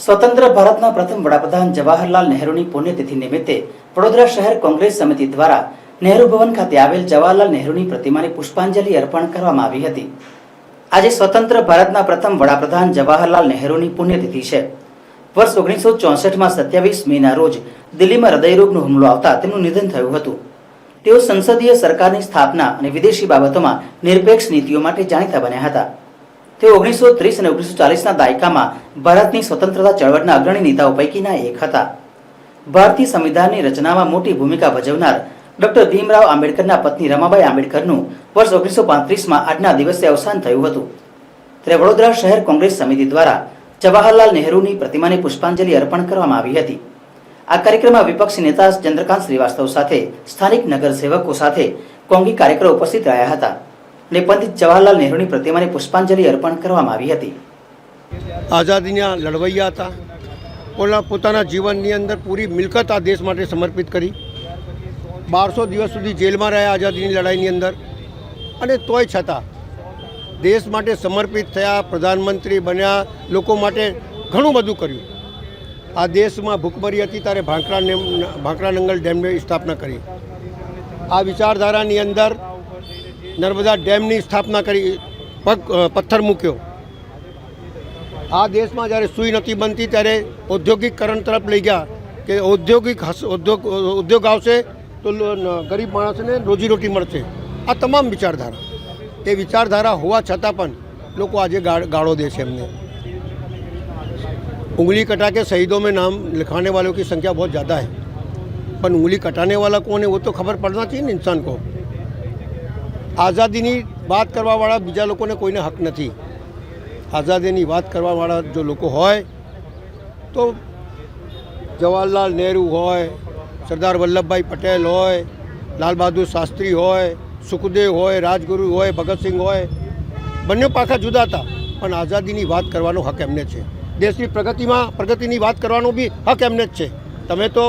સ્વતંત્ર ભારતના પ્રથમ વડાપ્રધાન જવાહરલાલ નહેરુની પુણ્યતિથિ નિમિત્તે વડોદરા શહેર કોંગ્રેસ સમિતિ દ્વારા નહેરુ ભવન ખાતે આવેલ જવાહરલાલ નહેરુની પ્રતિમાને પુષ્પાંજલિ અર્પણ કરવામાં આવી હતી। આજે સ્વતંત્ર ભારતના પ્રથમ વડાપ્રધાન જવાહરલાલ નહેરુની પુણ્યતિથિ છે। વર્ષ 1964માં 27 મેના રોજ દિલ્હીમાં હૃદયરોગનો હુમલો આવતા તેમનું નિધન થયું હતું। તેઓ સંસદીય સરકારની સ્થાપના અને વિદેશી બાબતોમાં નિરપેક્ષ નીતિઓ માટે જાણીતા બન્યા હતા। તેઓ 1930 અને 1940ના દાયકામાં ભારતની સ્વતંત્રતા ચળવળના અગ્રણી નેતાઓ પૈકીના એક હતા। ભારતીય સંવિધાનની રચનામાં મોટી ભૂમિકા ભજવનાર ડોક્ટર ભીમરાવ આંબેડકરના પત્ની રમાબાઈ આંબેડકરનું વર્ષ 1935માં આજના દિવસે અવસાન થયું હતું। ત્યારે વડોદરા શહેર કોંગ્રેસ સમિતિ દ્વારા જવાહરલાલ નહેરુની પ્રતિમાને પુષ્પાંજલિ અર્પણ કરવામાં આવી હતી। આ કાર્યક્રમમાં વિપક્ષી નેતા ચંદ્રકાંત શ્રીવાસ્તવ સાથે સ્થાનિક નગરસેવકો સાથે કોંગી કાર્યકરો ઉપસ્થિત રહ્યા હતા અને પંડિત જવાહરલાલ નહેરુની પ્રતિમાને પુષ્પાંજલિ અર્પણ કરવામાં આવી હતી। આઝાદીના લડવૈયા હતા। પોતાના જીવનની અંદર પૂરી મિલકત આ દેશ માટે સમર્પિત કરી। 1200 દિવસ સુધી જેલમાં રહ્યા આઝાદીની લડાઈની અંદર, અને તોય છતાં દેશ માટે સમર્પિત થયા, પ્રધાનમંત્રી બન્યા, લોકો માટે ઘણું બધું કર્યું। આ દેશમાં ભૂખમરી હતી ત્યારે ભાંકરા નંગલ ડેમની સ્થાપના કરી। આ વિચારધારાની અંદર નર્મદા ડેમની સ્થાપના કરી, પથ્થર મૂક્યો। આ દેશમાં જ્યારે સૂઈ નથી બનતી ત્યારે ઔદ્યોગિકકરણ તરફ લઈ ગયા કે ઉદ્યોગ આવશે તો ગરીબ માણસને રોજીરોટી મળશે। આ તમામ વિચારધારા, એ વિચારધારા હોવા છતાં પણ લોકો આજે ગાળો દે છે એમને। उंगली कटा के शहीदों में नाम लिखाने वालों की संख्या बहुत ज़्यादा है, पर उंगली कटाने वाला कौन है वो तो खबर पड़ना चाहिए ना इंसान को। आज़ादीनी बात करवा वाला बीजा लोगों ने कोई हक नहीं। आज़ादीनी बात करवा वाला जो लोग होय तो जवाहरलाल नेहरू होय, सरदार वल्लभभाई पटेल होय, लाल बहादुर शास्त्री होय, सुखदेव होय, राजगुरु होय, भगत सिंह होय, बने पाखा जुदा था, पण आज़ादीनी बात करवानो हक एमने छे। देशनी प्रगतिनी बात करवानो भी हक एमने ज छे। तमे तो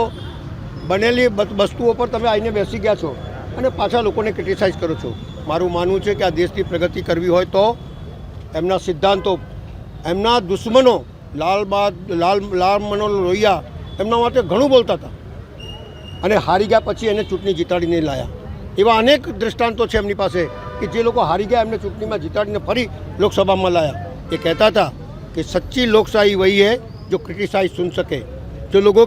बनेली वस्तुओं पर तमे आईने बेसी गया छो अने पाछा लोकोने क्रिटिसाइज करो छो। मारुं मानवुं छे के आ देशनी प्रगति करवी होय तो एमना सिद्धांतों, एमना दुश्मनों लाल मनोहर लोहिया एमना माटे घणुं बोलता था अने हारी गया पछी एने चूंटणी जीताडीने लाया। एवा अनेक दृष्टांतों छे एमनी पासे कि जे लोको हारी गया एमने चूंटणीमां जीताडीने फरी लोकसभामां लाया। ए कहता था कि सच्ची लोकशाही वही है जो क्रिटिसाइज सुन सके, जो लोगों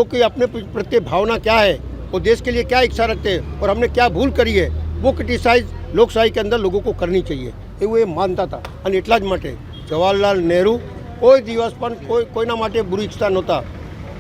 की अपने प्रत्येक भावना क्या है, वो देश के लिए क्या इच्छा रखते हैं और हमने क्या भूल करी है, वो क्रिटिसाइज लोकशाही के अंदर लोगों को करनी चाहिए, એવું એ માનતા હતા। અને એટલા જ માટે જવાહરલાલ નહેરુ કોઈ દિવસ પણ કોઈના માટે બુરી ઈચ્છતા નહોતા।